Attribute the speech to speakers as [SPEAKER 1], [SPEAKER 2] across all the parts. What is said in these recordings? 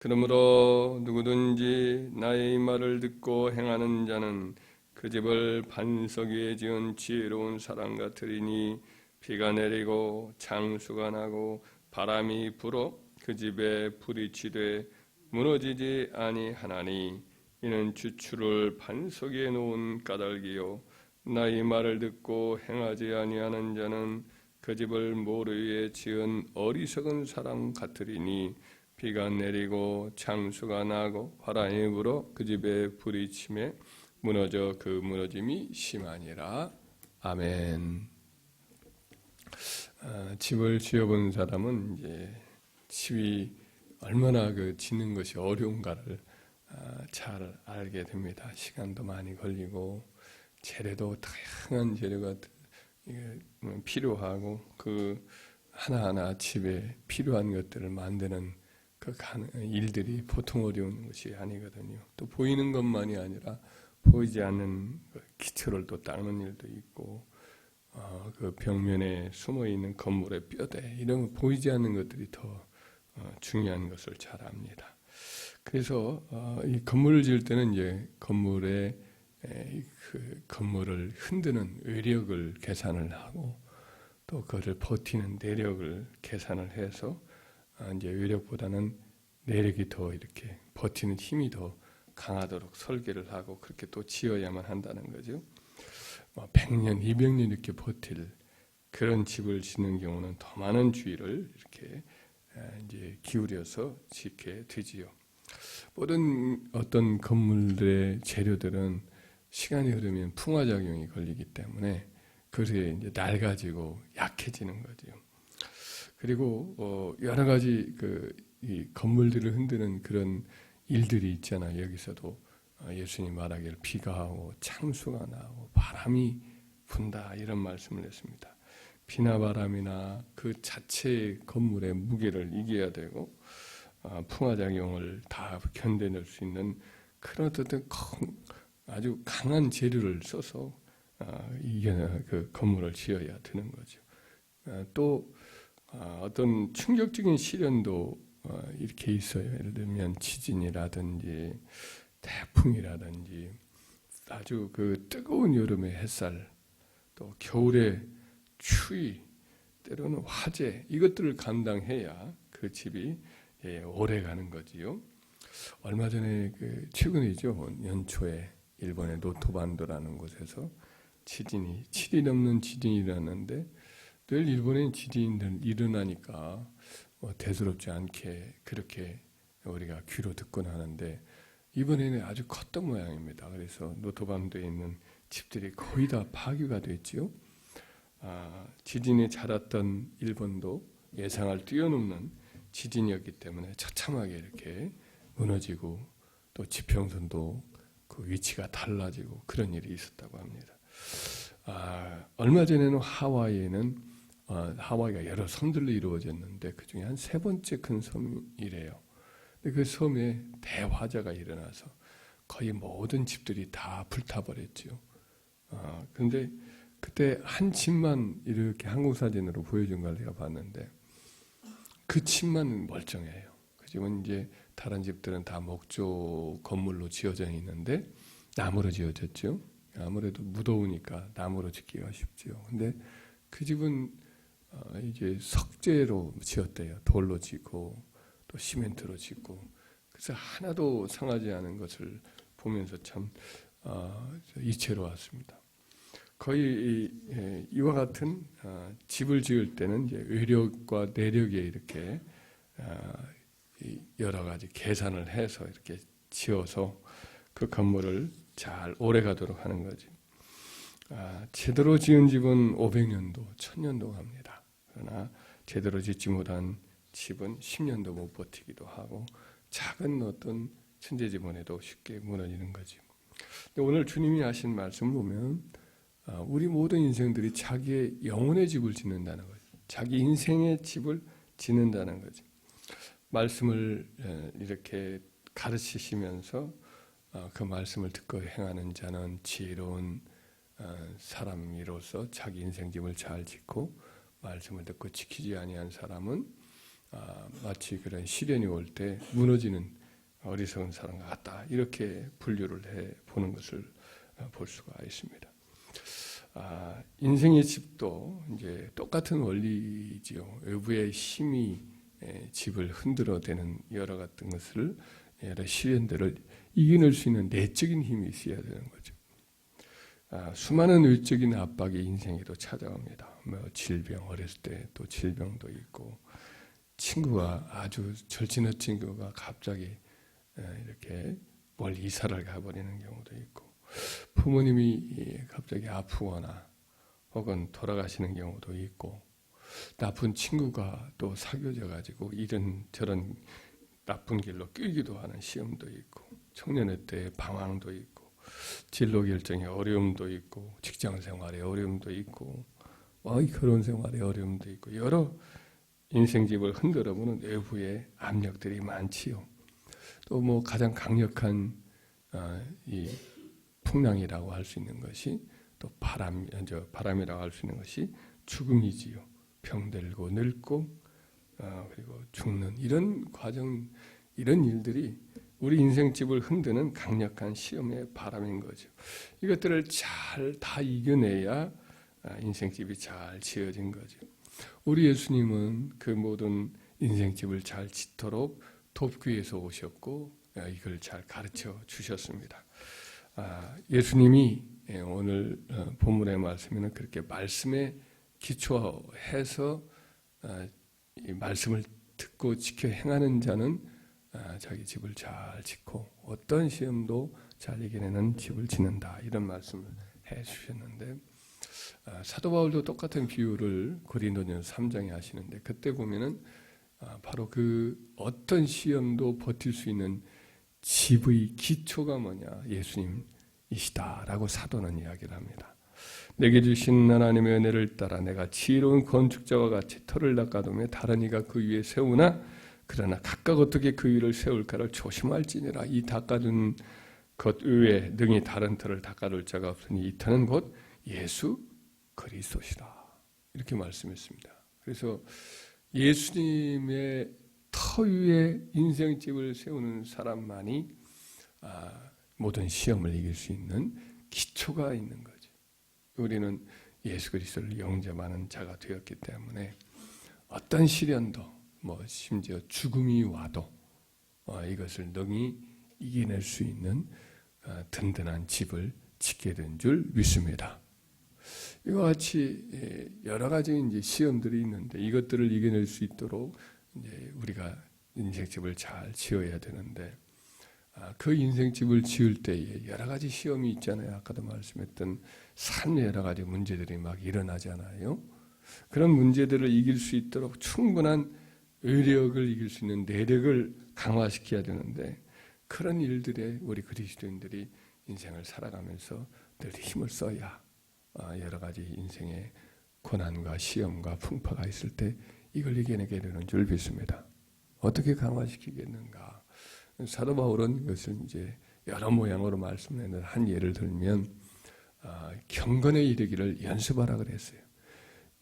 [SPEAKER 1] 그러므로 누구든지 나의 말을 듣고 행하는 자는 그 집을 반석 위에 지은 지혜로운 사람 같으리니 비가 내리고 장수가 나고 바람이 불어 그 집에 불이 치되 무너지지 아니하나니 이는 주추를 반석 위에 놓은 까닭이요 나의 말을 듣고 행하지 아니하는 자는 그 집을 모래 위에 지은 어리석은 사람 같으리니 비가 내리고 장수가 나고 바람이 불어 그 집에 불이 치매 무너져 그 무너짐이 심하니라. 아멘. 집을 지어본 사람은 이제 집이 얼마나 짓는 것이 어려운가를 잘 알게 됩니다. 시간도 많이 걸리고 재료도 다양한 재료가 필요하고 그 하나하나 집에 필요한 것들을 만드는 그 일들이 보통 어려운 것이 아니거든요. 또 보이는 것만이 아니라 보이지 않는 기초를 또 닦는 일도 있고 그 벽면에 숨어 있는 건물의 뼈대 이런 보이지 않는 것들이 더 중요한 것을 잘 압니다. 그래서 이 건물을 지을 때는 이제 건물의 그 건물을 흔드는 외력을 계산을 하고 또 그것을 버티는 내력을 계산을 해서 이제 외력보다는 내력이 더 이렇게 버티는 힘이 더 강하도록 설계를 하고 그렇게 또 지어야만 한다는 거죠. 100년, 200년 이렇게 버틸 그런 집을 짓는 경우는 더 많은 주의를 이렇게 이제 기울여서 짓게 되지요. 모든 어떤 건물들의 재료들은 시간이 흐르면 풍화작용이 걸리기 때문에 그게 이제 낡아지고 약해지는 거죠. 그리고 여러 가지 이 건물들을 흔드는 그런 일들이 있잖아요. 여기서도 예수님 말하기를 비가 오고 창수가 나고 바람이 분다 이런 말씀을 했습니다. 비나 바람이나 그 자체의 건물의 무게를 이겨야 되고 풍화작용을 다 견뎌낼 수 있는 그런 어떤 아주 강한 재료를 써서 그 건물을 지어야 되는 거죠. 또 어떤 충격적인 시련도 이렇게 있어요. 예를 들면 지진이라든지 태풍이라든지 아주 그 뜨거운 여름의 햇살, 또 겨울의 추위, 때로는 화재 이것들을 감당해야 그 집이 오래 가는 거지요. 얼마 전에 최근이죠. 연초에 일본의 노토반도라는 곳에서 지진이 7일 넘는 지진이 일어났는데 늘 일본의 지진이 일어나니까 대수롭지 않게 그렇게 우리가 귀로 듣곤 하는데 이번에는 아주 컸던 모양입니다. 그래서 노토반도에 있는 집들이 거의 다 파괴가 됐지요. 지진이 잦았던 일본도 예상을 뛰어넘는 지진이었기 때문에 처참하게 이렇게 무너지고 또 지평선도 그 위치가 달라지고 그런 일이 있었다고 합니다. 얼마 전에는 하와이가 여러 섬들로 이루어졌는데 그 중에 한 세 번째 큰 섬이래요. 근데 그 섬에 대화재가 일어나서 거의 모든 집들이 다 불타버렸죠. 그런데 그때 한 집만 이렇게 한국 사진으로 보여준 걸 내가 봤는데 그 집만 멀쩡해요. 그 집은 이제 다른 집들은 다 목조 건물로 지어져 있는데 나무로 지어졌죠. 아무래도 무더우니까 나무로 짓기가 쉽죠. 근데 그 집은 이제 석재로 지었대요. 돌로 짓고 또 시멘트로 짓고 그래서 하나도 상하지 않은 것을 보면서 참 이채로웠습니다. 거의 이와 같은 집을 지을 때는 이제 외력과 내력에 이렇게 여러 가지 계산을 해서 이렇게 지어서 그 건물을 잘 오래가도록 하는 거지. 제대로 지은 집은 500년도, 1000년도 갑니다. 그러나 제대로 짓지 못한 집은 10년도 못 버티기도 하고 작은 어떤 천재지변에도 쉽게 무너지는 거지. 오늘 주님이 하신 말씀을 보면 우리 모든 인생들이 자기의 영혼의 집을 짓는다는 거죠. 자기 인생의 집을 짓는다는 거죠. 말씀을 이렇게 가르치시면서 그 말씀을 듣고 행하는 자는 지혜로운 사람이로서 자기 인생 집을 잘 짓고 말씀을 듣고 지키지 아니한 사람은 마치 그런 시련이 올 때 무너지는 어리석은 사람과 같다. 이렇게 분류를 해 보는 것을 볼 수가 있습니다. 인생의 집도 이제 똑같은 원리지요. 외부의 힘이 집을 흔들어대는 여러 같은 것을, 여러 시련들을 이겨낼 수 있는 내적인 힘이 있어야 되는 거죠. 수많은 외적인 압박이 인생에도 찾아옵니다. 질병, 어렸을 때 또 질병도 있고, 친구가 아주 절친한 친구가 갑자기 이렇게 멀리 이사를 가버리는 경우도 있고, 부모님이 갑자기 아프거나 혹은 돌아가시는 경우도 있고, 나쁜 친구가 또 사귀어져 가지고 이런저런 나쁜 길로 끌기도 하는 시험도 있고, 청년의 때 방황도 있고, 진로 결정에 어려움도 있고, 직장 생활에 어려움도 있고, 결혼 생활에 어려움도 있고, 여러 인생집을 흔들어보는 외부의 압력들이 많지요. 또 가장 강력한 이 풍랑이라고 할 수 있는 것이 또 바람이라고 할 수 있는 것이 죽음이지요. 병들고 늙고 그리고 죽는 이런 과정, 이런 일들이 우리 인생집을 흔드는 강력한 시험의 바람인 거죠. 이것들을 잘 다 이겨내야 인생집이 잘 지어진 거죠. 우리 예수님은 그 모든 인생집을 잘 짓도록 돕기 위해서 오셨고, 이걸 잘 가르쳐 주셨습니다. 예수님이 오늘 본문의 말씀에는 그렇게 말씀에 기초해서 이 말씀을 듣고 지켜 행하는 자는 자기 집을 잘 짓고 어떤 시험도 잘 이겨내는 집을 짓는다, 이런 말씀을 해 주셨는데, 사도 바울도 똑같은 비유를 고린도전서 3장에 하시는데, 그때 보면은 바로 그 어떤 시험도 버틸 수 있는 집의 기초가 뭐냐, 예수님이시다라고 사도는 이야기를 합니다. 내게 주신 하나님의 은혜를 따라 내가 지혜로운 건축자와 같이 터를 닦아두며 다른 이가 그 위에 세우나 그러나 각각 어떻게 그 위를 세울까를 조심할지니라. 이 닦아둔 것 외에 능히 다른 터를 닦아둘 자가 없으니 이 터는 곧 예수 그리스도시라. 이렇게 말씀했습니다. 그래서 예수님의 터 위에 인생집을 세우는 사람만이 모든 시험을 이길 수 있는 기초가 있는 거죠. 우리는 예수 그리스도를 영접하는 자가 되었기 때문에 어떤 시련도 심지어 죽음이 와도 이것을 능히 이겨낼 수 있는 든든한 집을 짓게 된 줄 믿습니다. 이와 같이 여러 가지 이제 시험들이 있는데, 이것들을 이겨낼 수 있도록 이제 우리가 인생집을 잘 지어야 되는데, 그 인생집을 지을 때에 여러 가지 시험이 있잖아요. 아까도 말씀했던 삶의 여러 가지 문제들이 막 일어나잖아요. 그런 문제들을 이길 수 있도록 충분한 의력을 이길 수 있는 내력을 강화시켜야 되는데, 그런 일들에 우리 그리스도인들이 인생을 살아가면서 늘 힘을 써야 여러 가지 인생의 고난과 시험과 풍파가 있을 때 이걸 이겨내게 되는 줄 믿습니다. 어떻게 강화시키겠는가? 사도 바울은 이것을 이제 여러 모양으로 말씀하는 한 예를 들면, 경건에 이르기를 연습하라 그랬어요.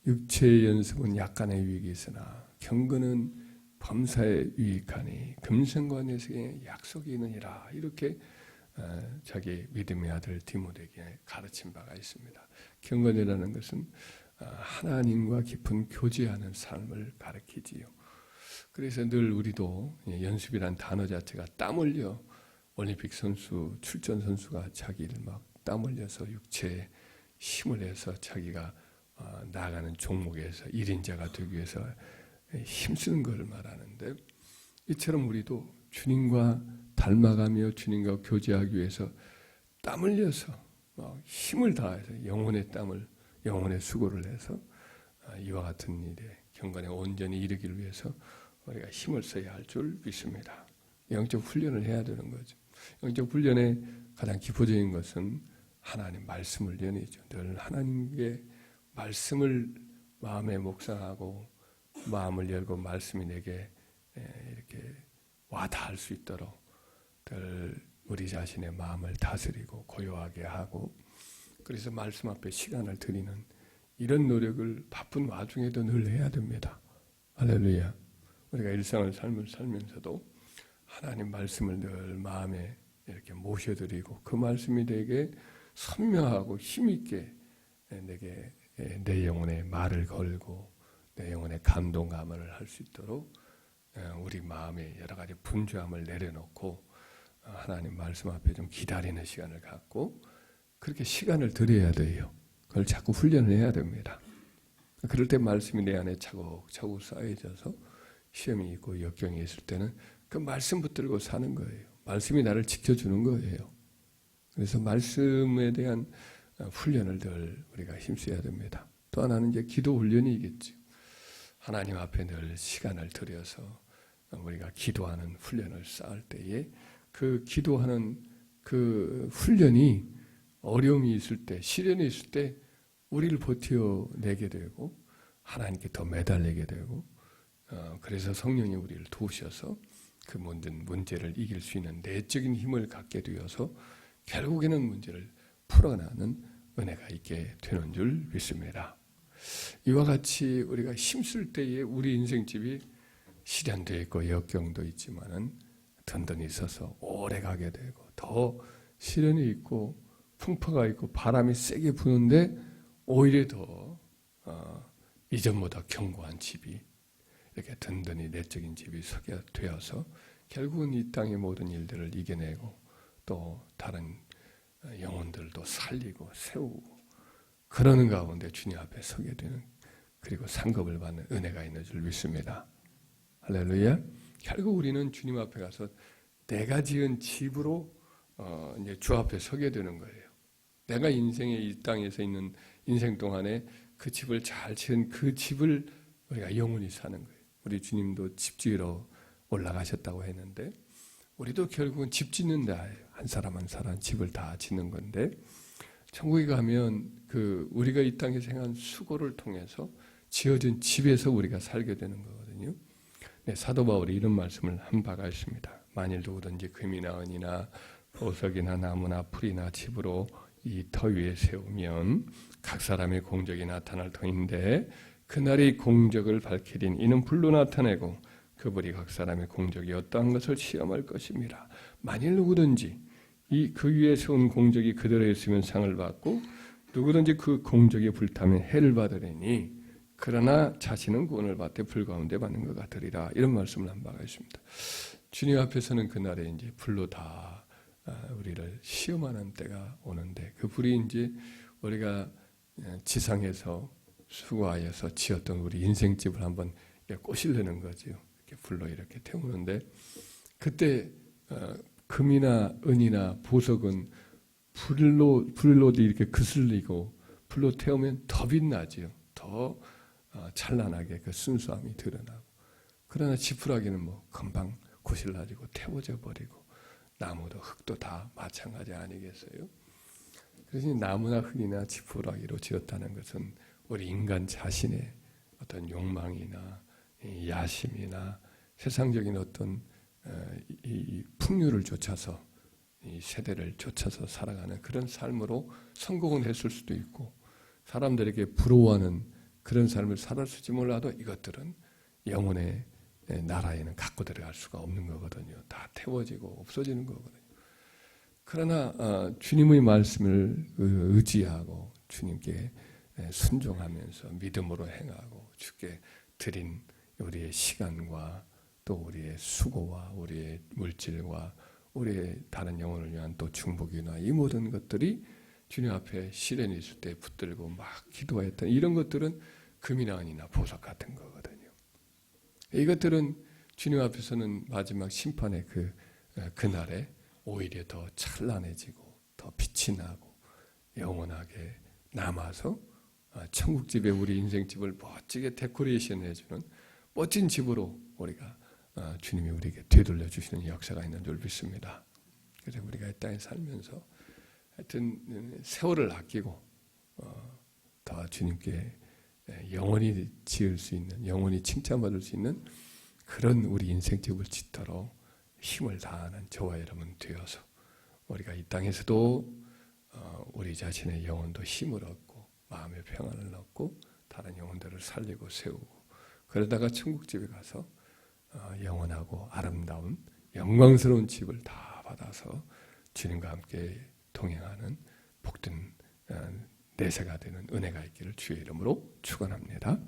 [SPEAKER 1] 육체의 연습은 약간의 유익이 있으나 경건은 범사에 유익하니 금생과 내생에 약속이 있느니라. 이렇게 자기 믿음의 아들 디모데에게 가르친 바가 있습니다. 경건이라는 것은 하나님과 깊은 교제하는 삶을 가리키지요. 그래서 늘 우리도 연습이란 단어 자체가 땀 흘려, 올림픽 선수, 출전 선수가 자기를 막 땀 흘려서 육체에 힘을 내서 자기가 나아가는 종목에서 1인자가 되기 위해서 힘쓰는 걸 말하는데, 이처럼 우리도 주님과 닮아가며 주님과 교제하기 위해서 땀 흘려서 힘을 다해서 영혼의 땀을, 영혼의 수고를 해서 이와 같은 일에 경건에 온전히 이르기를 위해서 우리가 힘을 써야 할 줄 믿습니다. 영적 훈련을 해야 되는 거죠. 영적 훈련의 가장 기초적인 것은 하나님 말씀을 연이죠. 늘 하나님의 말씀을 마음에 묵상하고 마음을 열고 말씀이 내게 이렇게 와닿을 수 있도록 늘 우리 자신의 마음을 다스리고 고요하게 하고, 그래서 말씀 앞에 시간을 드리는 이런 노력을 바쁜 와중에도 늘 해야 됩니다. 할렐루야. 우리가 일상을 살면서도 하나님 말씀을 늘 마음에 이렇게 모셔드리고 그 말씀이 되게 선명하고 힘있게 내게 내 영혼에 말을 걸고 내 영혼에 감동감을 할 수 있도록 우리 마음에 여러 가지 분주함을 내려놓고 하나님 말씀 앞에 좀 기다리는 시간을 갖고 그렇게 시간을 들여야 돼요. 그걸 자꾸 훈련을 해야 됩니다. 그럴 때 말씀이 내 안에 차곡차곡 쌓여져서 시험이 있고 역경이 있을 때는 그 말씀 붙들고 사는 거예요. 말씀이 나를 지켜주는 거예요. 그래서 말씀에 대한 훈련을 늘 우리가 힘써야 됩니다. 또 하나는 이제 기도 훈련이겠죠. 하나님 앞에 늘 시간을 들여서 우리가 기도하는 훈련을 쌓을 때에 그 기도하는 그 훈련이 어려움이 있을 때, 시련이 있을 때 우리를 버텨내게 되고 하나님께 더 매달리게 되고 그래서 성령이 우리를 도우셔서 그 모든 문제를 이길 수 있는 내적인 힘을 갖게 되어서 결국에는 문제를 풀어나가는 은혜가 있게 되는 줄 믿습니다. 이와 같이 우리가 힘쓸 때에 우리 인생집이 시련도 있고 역경도 있지만은 든든히 있어서 오래 가게 되고 더 시련이 있고 풍파가 있고 바람이 세게 부는데 오히려 더 이전보다 견고한 집이 이렇게 든든히 내적인 집이 서게 되어서 결국은 이 땅의 모든 일들을 이겨내고 또 다른 영혼들도 살리고 세우고 그러는 가운데 주님 앞에 서게 되는 그리고 상급을 받는 은혜가 있는 줄 믿습니다. 할렐루야. 결국 우리는 주님 앞에 가서 내가 지은 집으로 이제 주 앞에 서게 되는 거예요. 내가 인생의 이 땅에서 있는 인생 동안에 그 집을 잘 지은 그 집을 우리가 영원히 사는 거예요. 우리 주님도 집 지으러 올라가셨다고 했는데 우리도 결국은 집 짓는 데예요. 한 사람 한 사람 집을 다 짓는 건데 천국에 가면 그 우리가 이 땅에서 행한 수고를 통해서 지어진 집에서 우리가 살게 되는 거거든요. 네, 사도 바울이 이런 말씀을 한 바가 있습니다. 만일 누구든지 금이나 은이나 보석이나 나무나 풀이나 집으로 이 터 위에 세우면 각 사람의 공적이 나타날 터인데 그날이 공적을 밝히린 이는 불로 나타내고 그 불이 각 사람의 공적이 어떠한 것을 시험할 것입니다. 만일 누구든지 그 위에 세운 공적이 그대로 있으면 상을 받고 누구든지 그 공적이 불타면 해를 받으리니 그러나 자신은 구원을 받되 불 가운데 받는 것 같으리라. 이런 말씀을 한 바가 있습니다. 주님 앞에서는 그날에 이제 불로 다 우리를 시험하는 때가 오는데 그 불이 이제 우리가 지상에서 수고하여서 지었던 우리 인생집을 한번 꼬시려는 거죠. 이렇게 불로 이렇게 태우는데 그때 금이나 은이나 보석은 불로도 이렇게 그슬리고 불로 태우면 더 빛나지요. 더 찬란하게 그 순수함이 드러나고 그러나 지푸라기는 뭐 금방 고실라지고 태워져 버리고 나무도 흙도 다 마찬가지 아니겠어요? 그래서 나무나 흙이나 지푸라기로 지었다는 것은 우리 인간 자신의 어떤 욕망이나 야심이나 세상적인 어떤 이 풍류를 쫓아서 이 세대를 쫓아서 살아가는 그런 삶으로 성공은 했을 수도 있고 사람들에게 부러워하는 그런 삶을 살았을지 몰라도 이것들은 영혼의 나라에는 갖고 들어갈 수가 없는 거거든요. 다 태워지고 없어지는 거거든요. 그러나 주님의 말씀을 의지하고 주님께 순종하면서 믿음으로 행하고 주께 드린 우리의 시간과 또 우리의 수고와 우리의 물질과 우리의 다른 영혼을 위한 또 중복이나 이 모든 것들이 주님 앞에 시련이 있을 때 붙들고 막 기도했던 이런 것들은 금이나 은이나 보석 같은 거거든요. 이것들은 주님 앞에서는 마지막 심판의 그날에 오히려 더 찬란해지고 더 빛이 나고 영원하게 남아서 천국집에 우리 인생집을 멋지게 데코레이션 해주는 멋진 집으로 우리가 주님이 우리에게 되돌려 주시는 역사가 있는 줄 믿습니다. 그래서 우리가 이 땅에 살면서 하여튼 세월을 아끼고 더 주님께 영원히 지을 수 있는 영원히 칭찬받을 수 있는 그런 우리 인생집을 짓도록 힘을 다하는 저와 여러분 되어서 우리가 이 땅에서도 우리 자신의 영혼도 힘을 얻고 마음의 평안을 얻고 다른 영혼들을 살리고 세우고 그러다가 천국집에 가서 영원하고 아름다운 영광스러운 집을 다 받아서 주님과 함께 동행하는 복된 내세가 되는 은혜가 있기를 주의 이름으로 축원합니다.